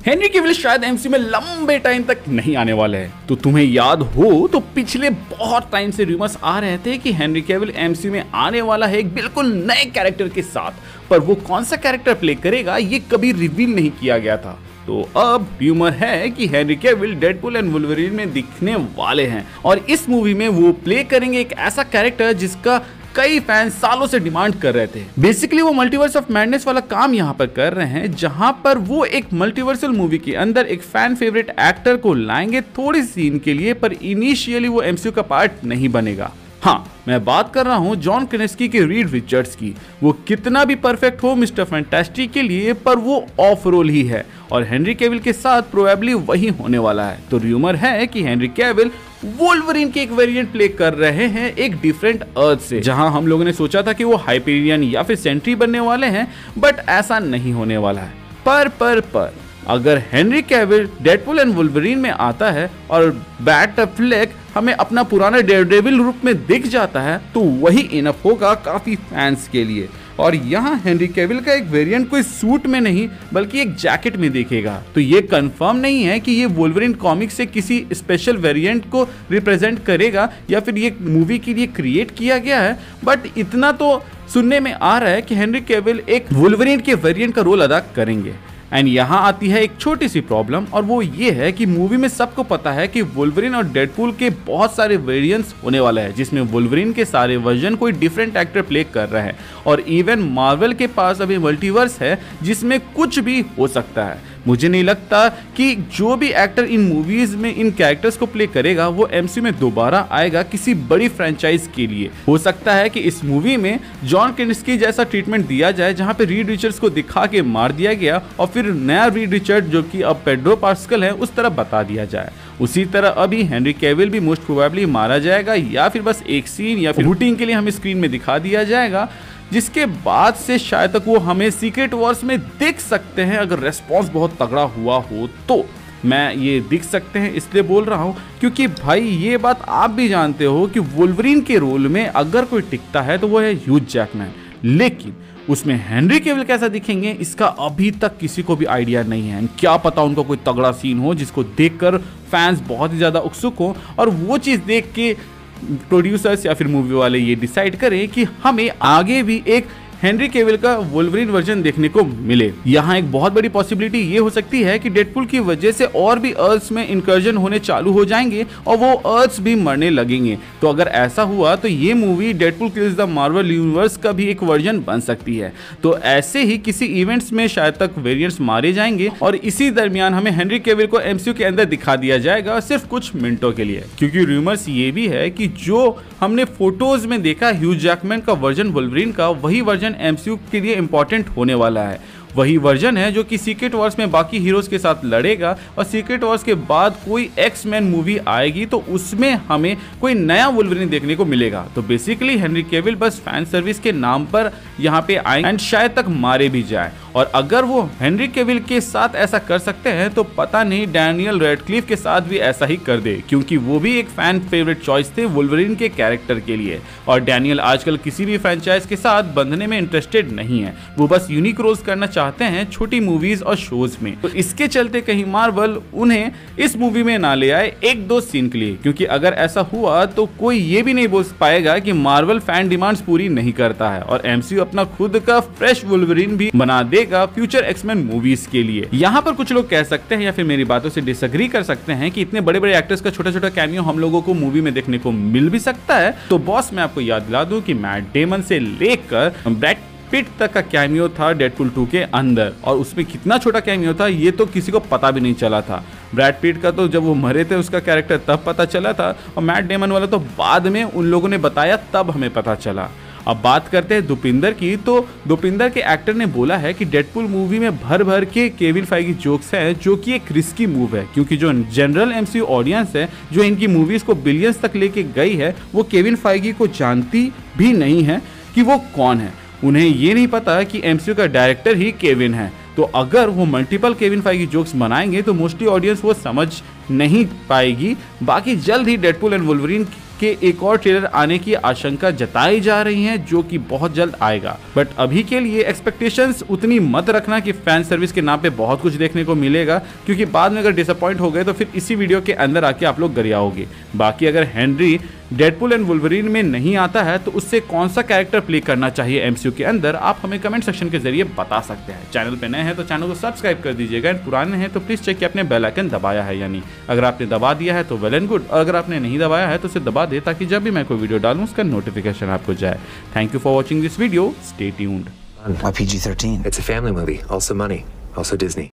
Henry Cavill शायद MCU में लंबे टाइम तक नहीं आने वाले हैं। तो तुम्हें याद हो तो पिछले बहुत टाइम से रूमर्स आ रहे थे कि हेनरी कैविल एमसीयू में आने वाला है एक बिल्कुल नए कैरेक्टर के साथ, पर वो कौन सा कैरेक्टर प्ले करेगा ये कभी रिवील नहीं किया गया था। तो अब रूमर है कि Henry Cavill Deadpool and Wolverine में दिखने वाले हैं और इस मूवी में वो प्ले करेंगे एक ऐसा कैरेक्टर जिसका कई फैंस सालों से डिमांड कर रहे थे। बेसिकली वो मल्टीवर्स ऑफ मैडनेस वाला काम यहाँ पर कर रहे हैं, जहां पर वो एक मल्टीवर्सल मूवी के अंदर एक फैन फेवरेट एक्टर को लाएंगे थोड़ी सीन के लिए, पर इनिशियली वो एमसीयू का पार्ट नहीं बनेगा। हाँ, मैं बात कर रहा हूँ जॉन क्रेस्की के रीड रिचर्ड्स की। वो कितना भी परफेक्ट हो मिस्टर फैंटास्टिक के लिए, पर वो ऑफ रोल ही है और हेनरी कैविल के साथ प्रोबेबली वही होने वाला है। तो रूमर है कि हेनरी कैविल वुल्वरीन के एक वेरिएंट प्ले कर रहे हैं एक डिफरेंट अर्थ से, जहां हम लोगों ने सोचा था कि वो हाइपेरियन या फिर सेंट्री बनने वाले हैं, बट ऐसा नहीं होने वाला है। पर अगर Henry Cavill Deadpool and Wolverine में आता है और बैट फ्लेक हमें अपना पुराना डेयरडेविल रूप में दिख जाता है, तो वही इनफ होगा काफी फैंस के लिए। और यहाँ हेनरी कैविल का एक वेरिएंट कोई सूट में नहीं बल्कि एक जैकेट में दिखेगा। तो ये कंफर्म नहीं है कि ये वुल्वरीन कॉमिक से किसी स्पेशल वेरिएंट को रिप्रेजेंट करेगा या फिर ये मूवी के लिए क्रिएट किया गया है, बट इतना तो सुनने में आ रहा है कि हेनरी कैविल एक वुल्वरीन के वेरिएंट का रोल अदा करेंगे। एंड यहाँ आती है एक छोटी सी प्रॉब्लम, और वो ये है कि मूवी में सबको पता है कि वुल्वरीन और डेडपूल के बहुत सारे वेरिएंट्स होने वाला है, जिसमें वुल्वरीन के सारे वर्जन कोई डिफरेंट एक्टर प्ले कर रहे हैं। और इवन मार्वल के पास अभी मल्टीवर्स है जिसमें कुछ भी हो सकता है। मुझे नहीं लगता कि जो भी एक्टर इन मूवीज में इन कैरेक्टर्स को प्ले करेगा वो एमसीयू में दोबारा आएगा किसी बड़ी फ्रेंचाइज के लिए। हो सकता है कि इस मूवी में जॉन क्रेस्की जैसा ट्रीटमेंट दिया जाए, जहां पे रीड रिचर्ड्स को दिखा के मार दिया गया और फिर नया रीड रिचर्ड जो कि अब पेड्रो पास्कल है उस तरफ बता दिया जाए। उसी तरह अभी हेनरी कैविल भी मोस्ट प्रोबेबली मारा जाएगा या फिर बस एक सीन या फिर रूटिंग के लिए हमें स्क्रीन में दिखा दिया जाएगा, जिसके बाद से शायद तक वो हमें सीक्रेट वॉर्स में देख सकते हैं। अगर रेस्पॉन्स बहुत तगड़ा हुआ हो तो मैं ये दिख सकते हैं इसलिए बोल रहा हूँ क्योंकि भाई ये बात आप भी जानते हो कि वुल्वरीन के रोल में अगर कोई टिकता है तो वो है ह्यूज जैकमैन, लेकिन उसमें हेनरी कैविल कैसा दिखेंगे इसका अभी तक किसी को भी आइडिया नहीं है। क्या पता उनका कोई तगड़ा सीन हो जिसको देखकर फैंस बहुत ही ज़्यादा उत्सुक हो और वो चीज़ देख के प्रोड्यूसर्स या फिर मूवी वाले ये डिसाइड करें कि हमें आगे भी एक हेनरी कैविल का वुल्वरीन वर्जन देखने को मिले। यहाँ एक बहुत बड़ी पॉसिबिलिटी ये हो सकती है कि डेडपूल की वजह से और भी अर्थ्स में इंकर्जन होने चालू हो जाएंगे और वो अर्थ्स भी मरने लगेंगे। तो अगर ऐसा हुआ तो ये movie Deadpool kills the Marvel universe का भी एक वर्जन बन सकती है। तो ऐसे ही किसी इवेंट्स में शायद तक वेरिएंट्स मारे जाएंगे और इसी दरमियान हमें हेनरी कैविल को एमसीयू के अंदर दिखा दिया जाएगा सिर्फ कुछ मिनटों के लिए, क्योंकि रूमर्स ये भी है कि जो हमने फोटोज में देखा ह्यूज जैकमैन का वर्जन वुल्वरीन का, वही वर्जन एमसीयू के लिए इंपॉर्टेंट होने वाला है। वही वर्जन है जो कि सीक्रेट वॉर्स में बाकी हीरोज के साथ लड़ेगा और सीक्रेट वॉर्स के बाद कोई एक्स-मैन मूवी आएगी तो उसमें हमें कोई नया वुल्वरीन देखने को मिलेगा। तो बेसिकली हेनरी कैविल बस फैन सर्विस के नाम पर यहाँ पे आए एंड शायद तक मारे भी जाए। और अगर वो हेनरी कैविल के साथ ऐसा कर सकते हैं तो पता नहीं डैनियल रेडक्लिफ के साथ भी ऐसा ही कर दे, क्योंकि वो भी एक फैन फेवरेट चॉइस थे वुल्वरीन के कैरेक्टर के लिए। और डैनियल आजकल किसी भी फ्रेंचाइज के साथ बंधने में इंटरेस्टेड नहीं है, वो बस यूनिक रोल्स करना चाहते हैं छोटी मूवीज और शोज में। तो इसके चलते कहीं मार्वल उन्हें इस मूवी में ना ले आए एक दो सीन के लिए, क्योंकि अगर ऐसा हुआ तो कोई ये भी नहीं बोल पाएगा कि मार्वल फैन डिमांड्स पूरी नहीं करता है और एमसीयू अपना खुद का फ्रेश वुल्वरीन भी बना देगा फ्यूचर एक्समैन मूवीज के लिए। यहाँ पर कुछ लोग कह सकते हैं या फिर मेरी बातों से डिसएग्री कर सकते हैं कि इतने बड़े बड़े एक्टर्स का छोटा छोटा कैमियो हम लोगों को मूवी में देखने को मिल भी सकता है। तो बॉस मैं आपको याद दिला दूं कि मैट डेमन से लेकर ब्रैड पिट तक का कैमियो था डेडपूल 2 के अंदर, और उसमें कितना छोटा कैमियो था ये तो किसी को पता भी नहीं चला था। ब्रैड पिट का तो जब वो मरे थे उसका कैरेक्टर तब पता चला था, और मैट डेमन वाला तो बाद में उन लोगों ने बताया तब हमें पता चला। अब बात करते हैं दुपिंदर की, तो दुपिंदर के एक्टर ने बोला है कि डेडपूल मूवी में भर भर के केविन फाइगी जोक्स हैं, जो कि एक रिस्की मूव है, क्योंकि जो जनरल एमसीयू ऑडियंस है जो इनकी मूवीज को बिलियंस तक लेके गई है वो केविन फाइगी को जानती भी नहीं है कि वो कौन है। उन्हें ये नहीं पता कि एमसीयू का डायरेक्टर ही केविन है। तो अगर वो मल्टीपल केविन फाइगी जोक्स बनाएंगे तो मोस्टली ऑडियंस वो समझ नहीं पाएगी। बाकी जल्द ही डेडपूल एंड वुल्वरीन के एक और ट्रेलर आने की आशंका जताई जा रही है, जो कि बहुत जल्द आएगा। बट अभी के लिए एक्सपेक्टेशंस उतनी मत रखना कि फैन सर्विस के नाम पे बहुत कुछ देखने को मिलेगा, क्योंकि बाद में अगर डिसअपॉइंट हो गए तो फिर इसी वीडियो के अंदर आके आप लोग गरियाओगे। बाकी अगर हेनरी डेडपुल एंड वुल्वरीन में नहीं आता है तो उससे कौन सा कैरेक्टर प्ले करना चाहिए एमसीयू के अंदर, आप हमें कमेंट सेक्शन के जरिए बता सकते हैं। चैनल पे नए हैं तो चैनल को सब्सक्राइब कर दीजिएगा, एंड पुराने हैं तो प्लीज चेक कि आपने बेल आइकन दबाया है या नहीं। अगर आपने दबा दिया है तो वेल एंड गुड, और अगर आपने नहीं दबाया है तो उसे दबा दे, ताकि जब भी मैं कोई वीडियो डालूं उसका नोटिफिकेशन आपको जाए। Thank you for watching this video, stay tuned. Why PG-13? It's a family movie, also money, also Disney.